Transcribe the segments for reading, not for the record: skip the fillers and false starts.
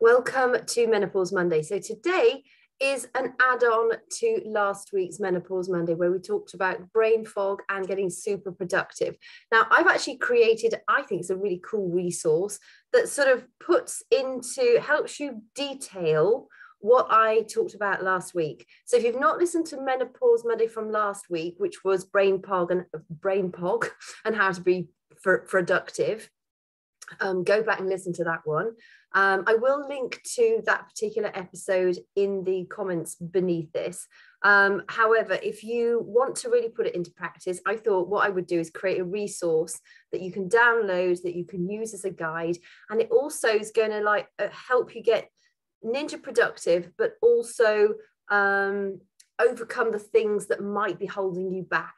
Welcome to Menopause Monday. So today is an add-on to last week's Menopause Monday, where we talked about brain fog and getting super productive. Now, I've actually created, I think it's a really cool resource that sort of helps you detail what I talked about last week. So if you've not listened to Menopause Monday from last week, which was brain fog and how to be productive, go back and listen to that one. I will link to that particular episode in the comments beneath this. However, if you want to really put it into practice, I thought what I would do is create a resource that you can download, that you can use as a guide. And it also is going to help you get ninja productive, but also overcome the things that might be holding you back.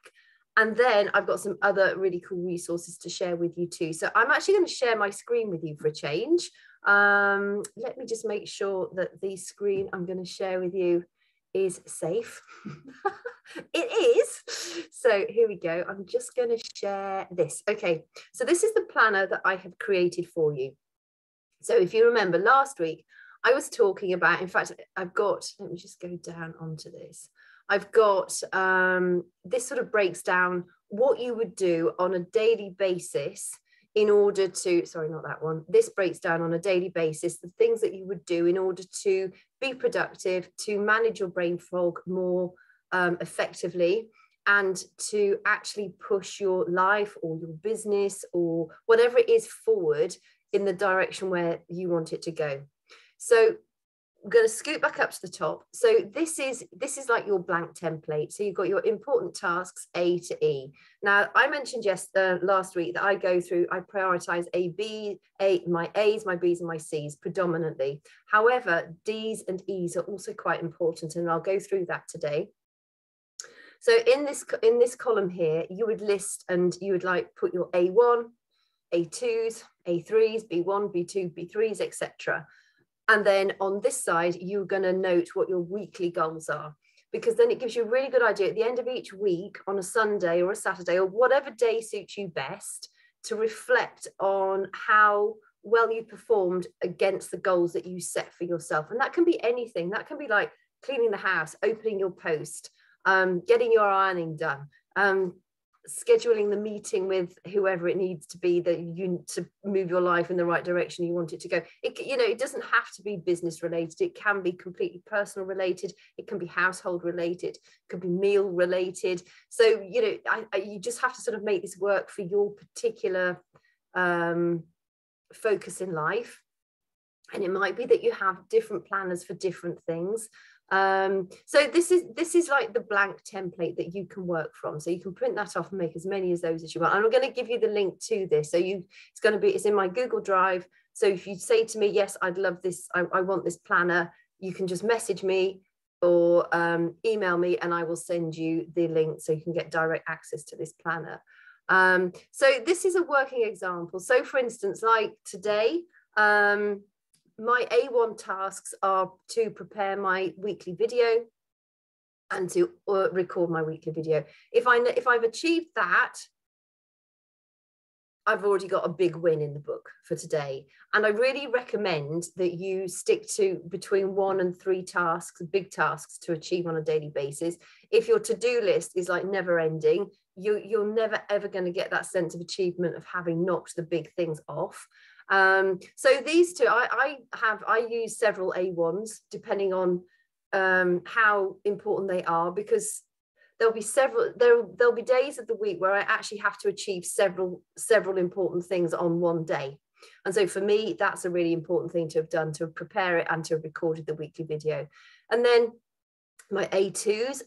And then I've got some other really cool resources to share with you too. So I'm actually going to share my screen with you for a change. Let me just make sure that the screen I'm going to share with you is safe. It is. So here we go. I'm just going to share this. Okay, so this is the planner that I have created for you. So if you remember last week, I was talking about, in fact, let me just go down onto this. I've got, this sort of breaks down what you would do on a daily basis in order to, sorry, not that one. This breaks down on a daily basis, the things that you would do in order to be productive, to manage your brain fog more effectively, and to actually push your life or your business or whatever it is forward in the direction where you want it to go. So I'm going to scoot back up to the top. So this is like your blank template. So you've got your important tasks, A to E. Now, I mentioned last week that I prioritize my A's, my B's, and my C's predominantly. However, D's and E's are also quite important, and I'll go through that today. So in this column here, you would list and you would put your A1, A2s, A3s, B1, B2, B3s, etc. And then on this side, you're going to note what your weekly goals are, because then it gives you a really good idea at the end of each week on a Sunday or a Saturday or whatever day suits you best to reflect on how well you performed against the goals that you set for yourself. And that can be anything. That can be like cleaning the house, opening your post, getting your ironing done, scheduling the meeting with whoever it needs to be to move your life in the right direction you want it to go. It doesn't have to be business related. It can be completely personal related. It can be household related. It could be meal related. So, you just have to sort of make this work for your particular focus in life. And it might be that you have different planners for different things. So this is like the blank template that you can work from. So you can print that off and make as many of those as you want. And I'm going to give you the link to this. So it's in my Google Drive. So if you say to me, yes, I'd love this, I want this planner, you can just message me or email me and I will send you the link so you can get direct access to this planner. So this is a working example. So for instance, like today, my A1 tasks are to prepare my weekly video and to record my weekly video. If I've achieved that, I've already got a big win in the book for today. And I really recommend that you stick to between 1 and 3 tasks, big tasks to achieve on a daily basis. If your to-do list is like never ending, you're never ever going to get that sense of achievement of having knocked the big things off. So these two, I use several A1s depending on how important they are, because there'll be days of the week where I actually have to achieve several important things on one day. And so for me, that's a really important thing to have done, to prepare it and to have recorded the weekly video. And then my A2s,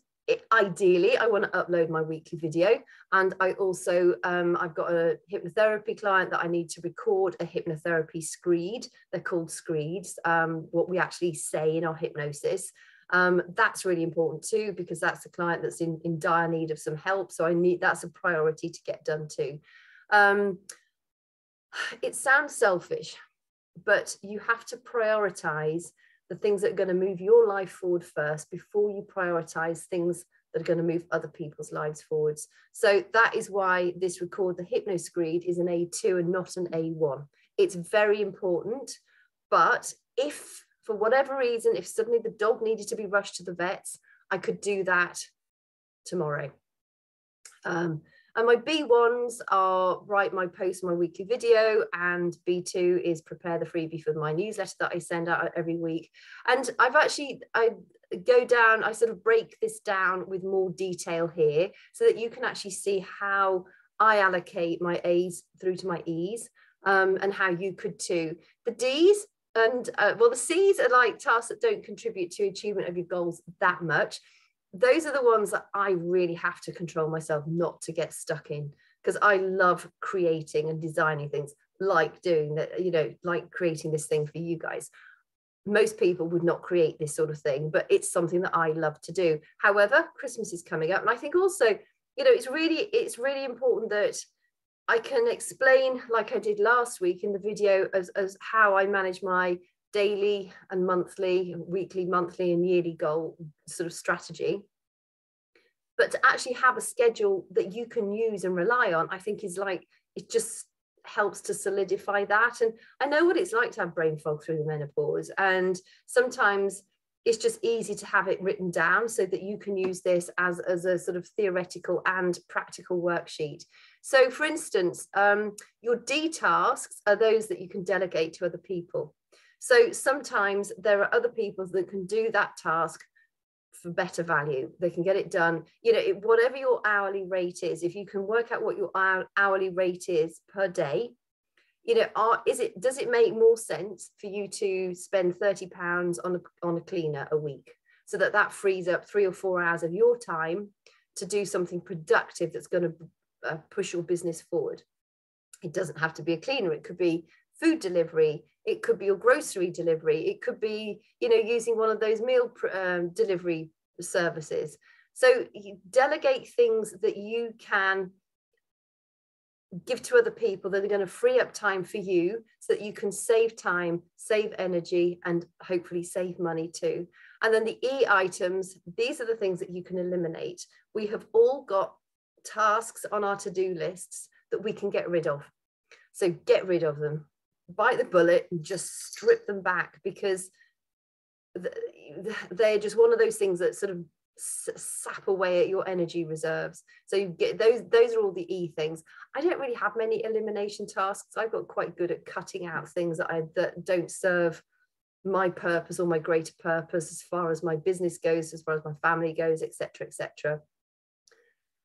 ideally, I want to upload my weekly video. And I also, I've got a hypnotherapy client that I need to record a hypnotherapy screed. They're called screeds, what we actually say in our hypnosis. That's really important too, because that's a client that's in dire need of some help. So that's a priority to get done too. It sounds selfish, but you have to prioritize the things that are going to move your life forward first before you prioritize things that are going to move other people's lives forwards. So that is why this record the hypno screed is an A2 and not an A1. It's very important, But if for whatever reason, if suddenly the dog needed to be rushed to the vets, I could do that tomorrow. And my B1s are write my post, my weekly video, and B2 is prepare the freebie for my newsletter that I send out every week. And I sort of break this down with more detail here so that you can actually see how I allocate my A's through to my E's, and how you could too. The D's and well, the C's are like tasks that don't contribute to achievement of your goals that much. Those are the ones that I really have to control myself not to get stuck in, because I love creating and designing things, like doing that, like creating this thing for you guys. Most people would not create this sort of thing, but it's something that I love to do. However, Christmas is coming up, and I think also, it's really important that I can explain, like I did last week in the video, as how I manage my daily and monthly, weekly, monthly and yearly goal sort of strategy. But to actually have a schedule that you can use and rely on, I think is like, it just helps to solidify that. And I know what it's like to have brain fog through the menopause, and sometimes it's just easy to have it written down so that you can use this as a sort of theoretical and practical worksheet. So for instance, your D tasks are those that you can delegate to other people. So sometimes there are other people that can do that task for better value. They can get it done, whatever your hourly rate is. If you can work out what your hourly rate is per day, does it make more sense for you to spend £30 on a cleaner a week, so that frees up 3 or 4 hours of your time to do something productive that's going to push your business forward? It doesn't have to be a cleaner. It could be food delivery. It could be your grocery delivery. It could be, using one of those meal delivery services. So you delegate things that you can give to other people that are going to free up time for you, so that you can save time, save energy, and hopefully save money too. And then the E items, these are the things that you can eliminate. We have all got tasks on our to-do lists that we can get rid of. So get rid of them, bite the bullet and just strip them back, because they're just one of those things that sort of sap away at your energy reserves. So you get those are all the E things. I don't really have many elimination tasks. I've got quite good at cutting out things that don't serve my purpose or my greater purpose, as far as my business goes, as far as my family goes, etc., etc.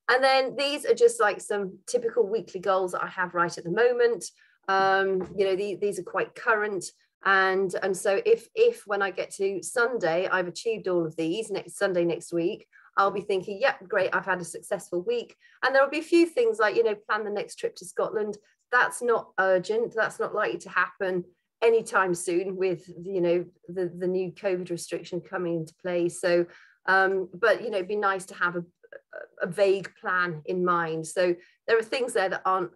And then these are just like some typical weekly goals that I have right at the moment. These are quite current. And so if when I get to Sunday, I've achieved all of these, next Sunday, next week, I'll be thinking, yep, great, I've had a successful week. And there'll be a few things like, plan the next trip to Scotland. That's not urgent. That's not likely to happen anytime soon with, the new COVID restriction coming into play. So, but, it'd be nice to have a vague plan in mind. So there are things there that aren't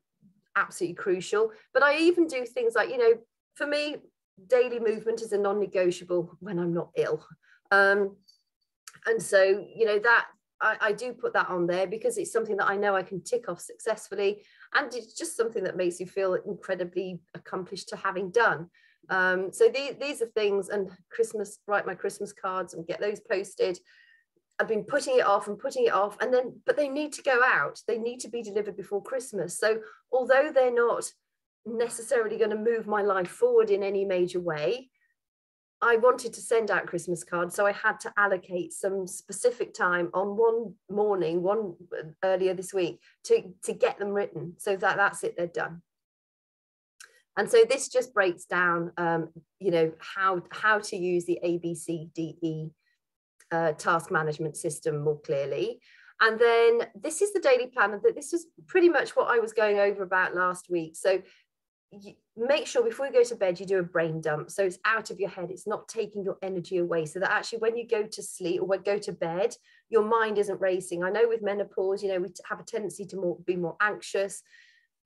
absolutely crucial, but I even do things like, for me, daily movement is a non-negotiable when I'm not ill. And so, that I do put that on there because it's something that I know I can tick off successfully. And it's just something that makes you feel incredibly accomplished to having done. So these are things, and Christmas, write my Christmas cards and get those posted. I've been putting it off, but they need to go out. They need to be delivered before Christmas. So although they're not necessarily going to move my life forward in any major way, I wanted to send out Christmas cards, so I had to allocate some specific time on one earlier this week to get them written, so that's it, they're done. And so this just breaks down how to use the ABCDE task management system more clearly. And then this is the daily planner. This is pretty much what I was going over about last week. So make sure before you go to bed, you do a brain dump. So it's out of your head. It's not taking your energy away, so that actually when you go to sleep or go to bed, your mind isn't racing. I know with menopause, we have a tendency to be more anxious.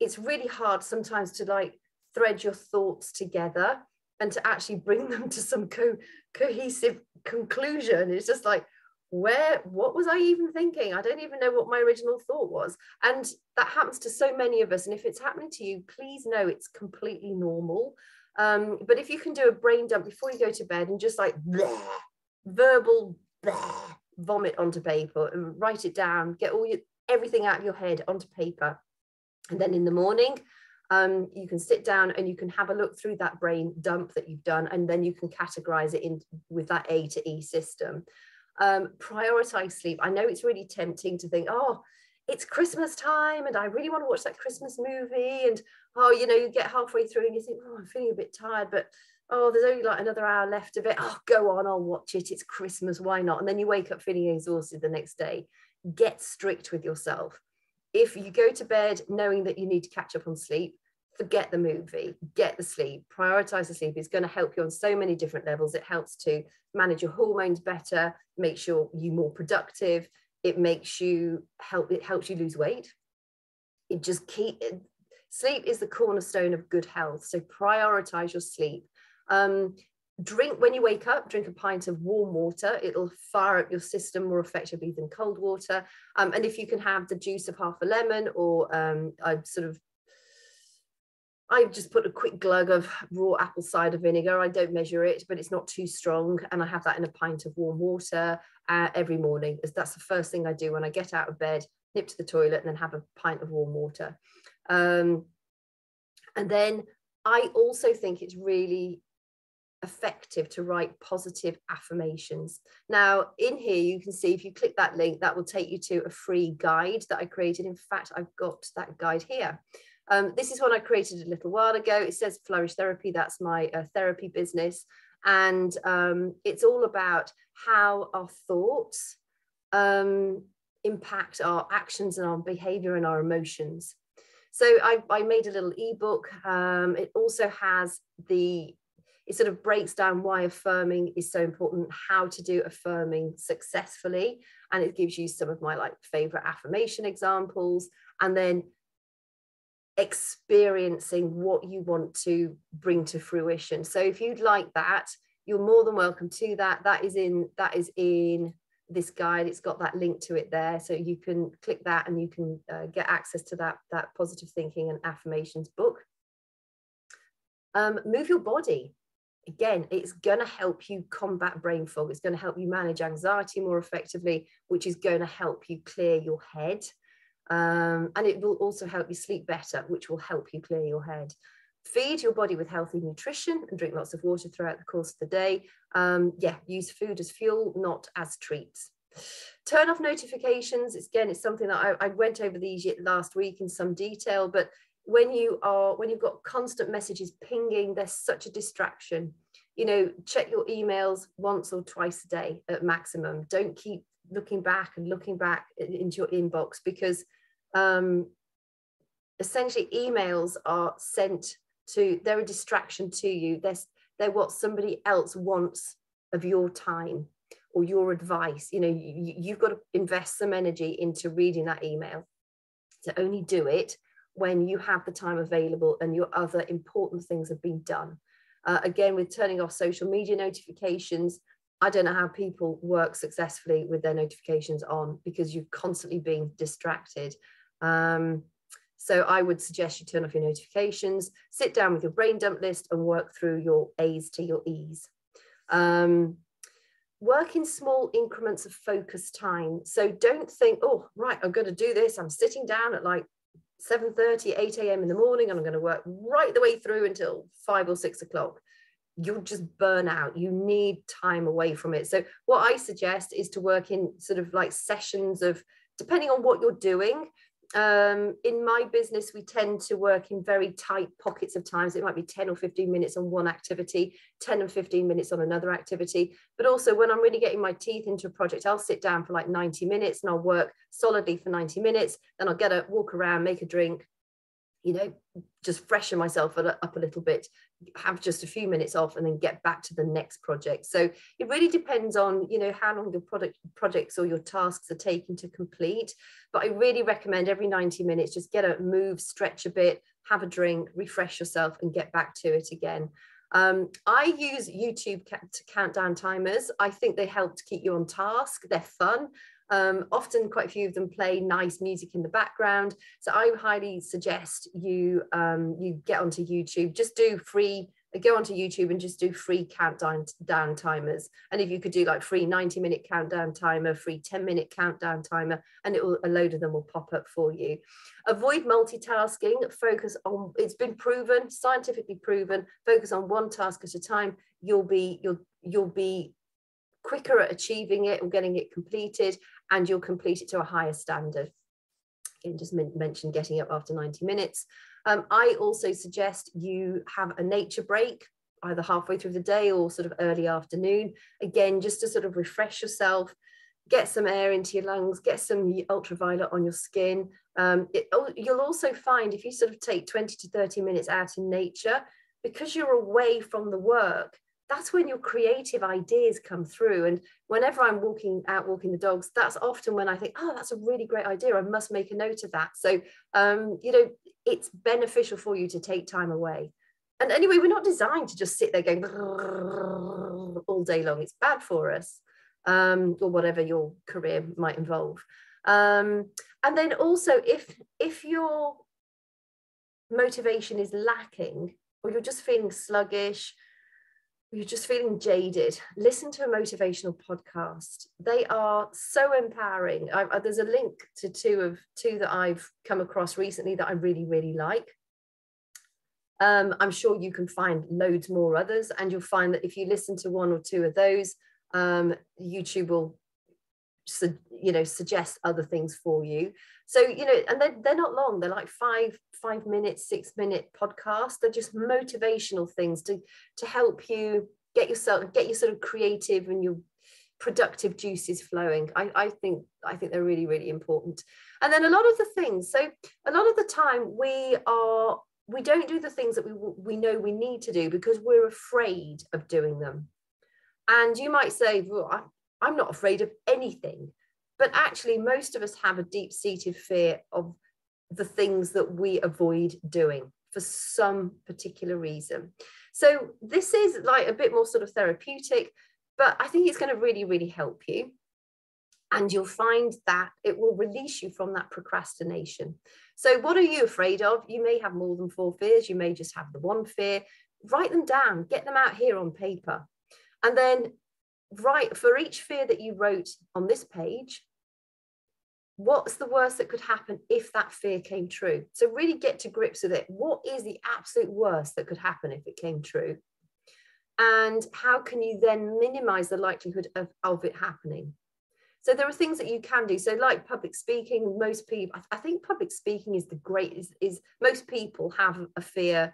It's really hard sometimes to thread your thoughts together and to actually bring them to some cohesive conclusion. It's just like, what was I even thinking? I don't even know what my original thought was. And that happens to so many of us. And if it's happening to you, please know it's completely normal. But if you can do a brain dump before you go to bed and just like bleh, verbal bleh, vomit onto paper and write it down, get everything out of your head onto paper. And then in the morning, you can sit down and you can have a look through that brain dump that you've done, and then you can categorize it in with that A to E system. Prioritize sleep. I know it's really tempting to think, oh, it's Christmas time and I really want to watch that Christmas movie. And, oh, you know, you get halfway through and you think, oh, I'm feeling a bit tired, but, oh, there's only like another hour left of it. Oh, go on, I'll watch it. It's Christmas. Why not? And then you wake up feeling exhausted the next day. Get strict with yourself. If you go to bed knowing that you need to catch up on sleep, forget the movie, get the sleep, prioritize the sleep. It's going to help you on so many different levels. It helps to manage your hormones better, make sure you're more productive. It helps you lose weight. Sleep is the cornerstone of good health. So prioritize your sleep. Drink, when you wake up, drink a pint of warm water. It'll fire up your system more effectively than cold water. And if you can have the juice of half a lemon, or I just put a quick glug of raw apple cider vinegar. I don't measure it, but it's not too strong. And I have that in a pint of warm water every morning. That's the first thing I do when I get out of bed, nip to the toilet and then have a pint of warm water. And then I also think it's really effective to write positive affirmations. Now, in here, you can see if you click that link, that will take you to a free guide that I created. In fact, I've got that guide here. This is one I created a little while ago. It says Flourish Therapy. That's my therapy business. And it's all about how our thoughts impact our actions and our behavior and our emotions. So I made a little ebook. It also has it sort of breaks down why affirming is so important, how to do affirming successfully. And it gives you some of my favorite affirmation examples, and then experiencing what you want to bring to fruition. So if you'd like that, you're more than welcome to that. That is in this guide. It's got that link to it there. So you can click that and you can get access to that positive thinking and affirmations book. Move your body. Again, it's going to help you combat brain fog. It's going to help you manage anxiety more effectively, which is going to help you clear your head. And it will also help you sleep better, which will help you clear your head. Feed your body with healthy nutrition and drink lots of water throughout the course of the day. Use food as fuel, not as treats. Turn off notifications. It's something that I went over these last week in some detail, but when you've got constant messages pinging, there's such a distraction. You know, check your emails once or twice a day at maximum. Don't keep looking back into your inbox, because essentially emails are they're a distraction to you. They're what somebody else wants of your time or your advice. You know, you've got to invest some energy into reading that email. To only do it when you have the time available and your other important things have been done. Again, with turning off social media notifications, I don't know how people work successfully with their notifications on, because you're constantly being distracted. So I would suggest you turn off your notifications, sit down with your brain dump list and work through your A's to your E's. Work in small increments of focus time. So don't think, oh, right, I'm going to do this. I'm sitting down at 7:30, 8 a.m. in the morning, and I'm going to work right the way through until 5 or 6 o'clock. You'll just burn out. You need time away from it. So what I suggest is to work in sort of sessions of, depending on what you're doing. In my business, we tend to work in very tight pockets of time. So it might be 10 or 15 minutes on one activity, 10 and 15 minutes on another activity. But also when I'm really getting my teeth into a project, I'll sit down for 90 minutes and I'll work solidly for 90 minutes. Then I'll get up, walk around, make a drink, just freshen myself up a little bit, have just a few minutes off, and then get back to the next project. So it really depends on, how long your projects or your tasks are taking to complete. But I really recommend every 90 minutes, just get up, move, stretch a bit, have a drink, refresh yourself, and get back to it again. I use YouTube countdown timers. I think they help to keep you on task. They're fun. Often quite a few of them play nice music in the background. So I highly suggest you get onto YouTube. Just do free go onto YouTube and just do free countdown timers. And if you could do like free 90-minute countdown timer, free 10-minute countdown timer, and a load of them will pop up for you. Avoid multitasking, focus on, it's been proven, scientifically proven, focus on one task at a time. You'll be quicker at achieving it or getting it completed, and you'll complete it to a higher standard. Again, just mentioned getting up after 90 minutes. I also suggest you have a nature break, either halfway through the day or sort of early afternoon. Again, just to sort of refresh yourself, get some air into your lungs, get some ultraviolet on your skin. You'll also find if you sort of take 20 to 30 minutes out in nature, because you're away from the work, that's when your creative ideas come through. And whenever I'm walking the dogs, that's often when I think, oh, that's a really great idea. I must make a note of that. So, it's beneficial for you to take time away. And anyway, we're not designed to just sit there going all day long. It's bad for us, or whatever your career might involve. And then also, if your motivation is lacking, or you're just feeling sluggish, you're just feeling jaded, listen to a motivational podcast. They are so empowering. There's a link to two that I've come across recently that I really, really like. I'm sure you can find loads more others, and you'll find that if you listen to one or two of those, YouTube will suggest other things for you. So, and they're not long. They're like 5 minutes, 6-minute podcasts. They're just motivational things to help you get your sort of creative and your productive juices flowing. I think they're really, really important. And then a lot of the time we don't do the things that we know we need to do because we're afraid of doing them. And you might say, well, I'm not afraid of anything. But actually, most of us have a deep-seated fear of the things that we avoid doing for some particular reason. So this is like a bit more sort of therapeutic, but I think it's going to really, really help you. And you'll find that it will release you from that procrastination. So what are you afraid of? You may have more than 4 fears. You may just have the one fear. Write them down, get them out here on paper. And then write for each fear that you wrote on this page, what's the worst that could happen if that fear came true? So really get to grips with it. What is the absolute worst that could happen if it came true? And how can you then minimize the likelihood of it happening? So there are things that you can do. So like public speaking, most people, I think public speaking is most people have a fear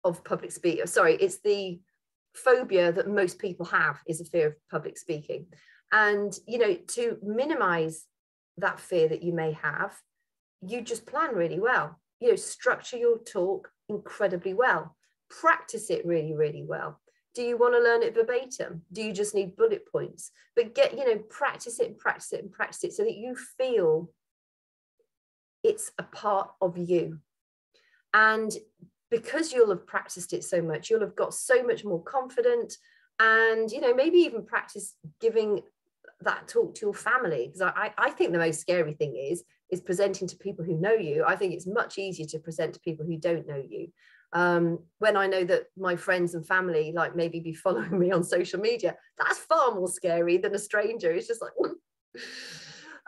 of public speaking. Sorry, it's the phobia that most people have is a fear of public speaking. And, to minimize that fear that you may have, you just plan really well, structure your talk incredibly well, practice it really, really well. Do you want to learn it verbatim? Do you just need bullet points? But practice it and practice it and practice it so that you feel it's a part of you. And because you'll have practiced it so much, you'll have got so much more confident, and maybe even practice giving that talk to your family, because I think the most scary thing is presenting to people who know you. I think it's much easier to present to people who don't know you. When I know that my friends and family like maybe be following me on social media, that's far more scary than a stranger. It's just like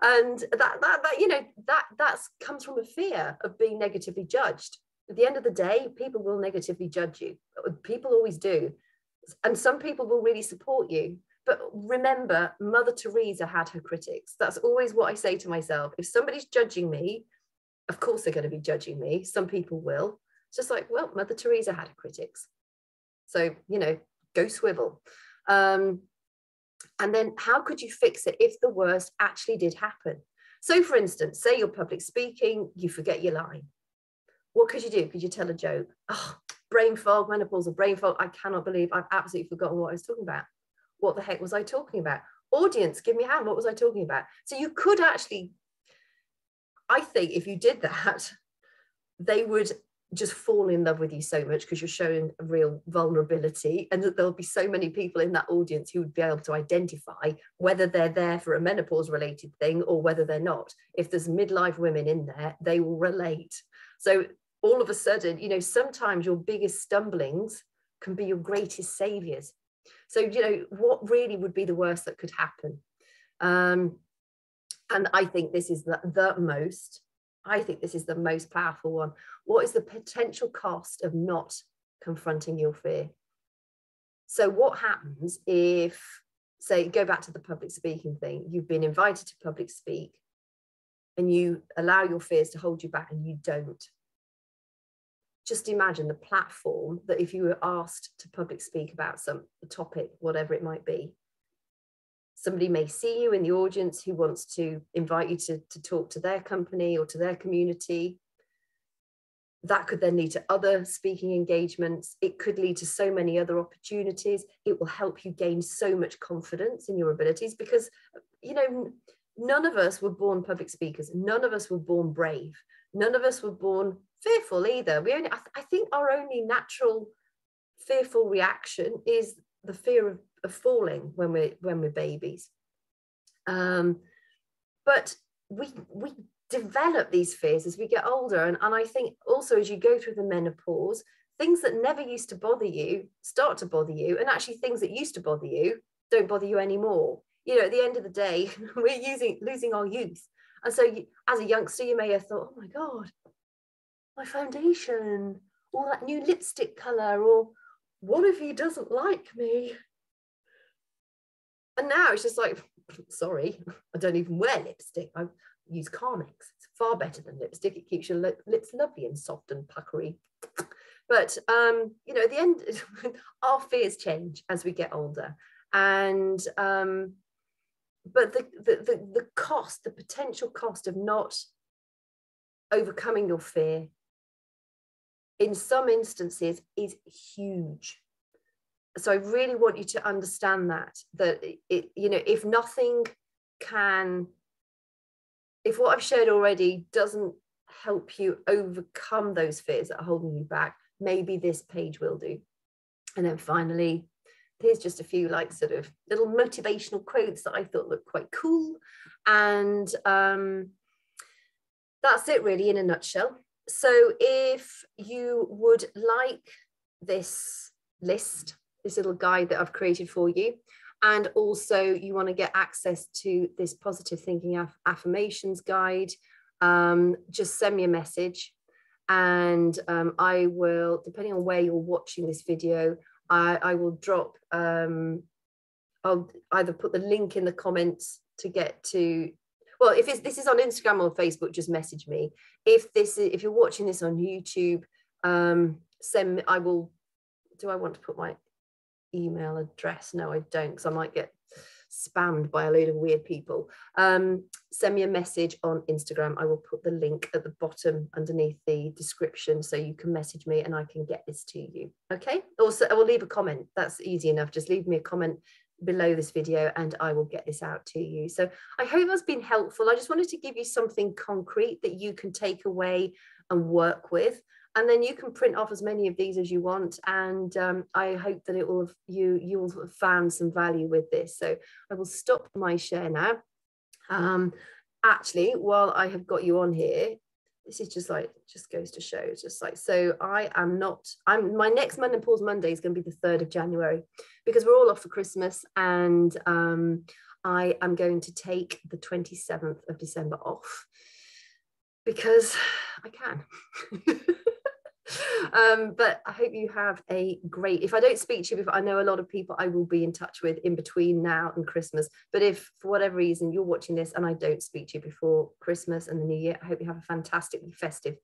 and that comes from a fear of being negatively judged. At the end of the day, people will negatively judge you. People always do. And some people will really support you. But remember, Mother Teresa had her critics. That's always what I say to myself. If somebody's judging me, of course they're going to be judging me. Some people will. It's just like, well, Mother Teresa had her critics. So, go swivel. And then how could you fix it if the worst actually did happen? So for instance, say you're public speaking, you forget your line. What could you do? Could you tell a joke? Oh, brain fog, menopausal brain fog. I cannot believe I've absolutely forgotten what I was talking about. What the heck was I talking about? Audience, give me a hand. What was I talking about? So you could actually, I think if you did that, they would just fall in love with you so much because you're showing a real vulnerability, and that there'll be so many people in that audience who would be able to identify whether they're there for a menopause related thing or whether they're not. If there's midlife women in there, they will relate. So all of a sudden, sometimes your biggest stumblings can be your greatest saviors. So, you know, what really would be the worst that could happen? And I think this is the most powerful one. What is the potential cost of not confronting your fear? So what happens if, say, go back to the public speaking thing, you've been invited to public speak and you allow your fears to hold you back and you don't. Just imagine the platform that if you were asked to public speak about some topic, whatever it might be, somebody may see you in the audience who wants to invite you to talk to their company or to their community. That could then lead to other speaking engagements. It could lead to so many other opportunities. It will help you gain so much confidence in your abilities because, you know, none of us were born public speakers. None of us were born brave. None of us were born fearful either. I think our only natural fearful reaction is the fear of falling when we're babies. But we develop these fears as we get older. And I think also as you go through the menopause, things that never used to bother you start to bother you. And actually things that used to bother you don't bother you anymore. You know, at the end of the day, we're losing our youth. And so as a youngster, you may have thought, oh my God, my foundation, or that new lipstick color, or what if he doesn't like me? And now it's just like, sorry, I don't even wear lipstick. I use Carmex. It's far better than lipstick. It keeps your lips lovely and soft and puckery. But, you know, at the end, our fears change as we get older. And, but the cost, the potential cost of not overcoming your fear in some instances is huge. So I really want you to understand that it, you know, if what I've shared already doesn't help you overcome those fears that are holding you back, maybe this page will do. And then finally, here's just a few like sort of little motivational quotes that I thought looked quite cool. And that's it really in a nutshell. So if you would like this list, this little guide that I've created for you, and also you want to get access to this positive thinking affirmations guide, just send me a message and I will, depending on where you're watching this video, I will drop, I'll either put the link in the comments to get to, well, if this is on Instagram or Facebook, just message me. If you're watching this on YouTube, send me, do I want to put my email address? No, I don't, because I might get spammed by a load of weird people. Send me a message on Instagram. I will put the link at the bottom underneath the description so you can message me and I can get this to you. Okay. Also, I will leave a comment. That's easy enough. Just leave me a comment below this video and I will get this out to you. So I hope that's been helpful. I just wanted to give you something concrete that you can take away and work with. And then you can print off as many of these as you want. And I hope that it will you will have found some value with this. So I will stop my share now. Actually, while I have got you on here, this is just goes to show, just like, so my next Menopause Monday is going to be the 3rd of January because we're all off for Christmas, and I am going to take the 27th of December off because I can. But I hope you have a great, if I don't speak to you before, I know a lot of people I will be in touch with in between now and Christmas, but if for whatever reason you're watching this and I don't speak to you before Christmas and the New Year, I hope you have a fantastically festive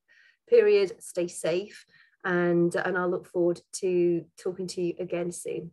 period. Stay safe, and I'll look forward to talking to you again soon.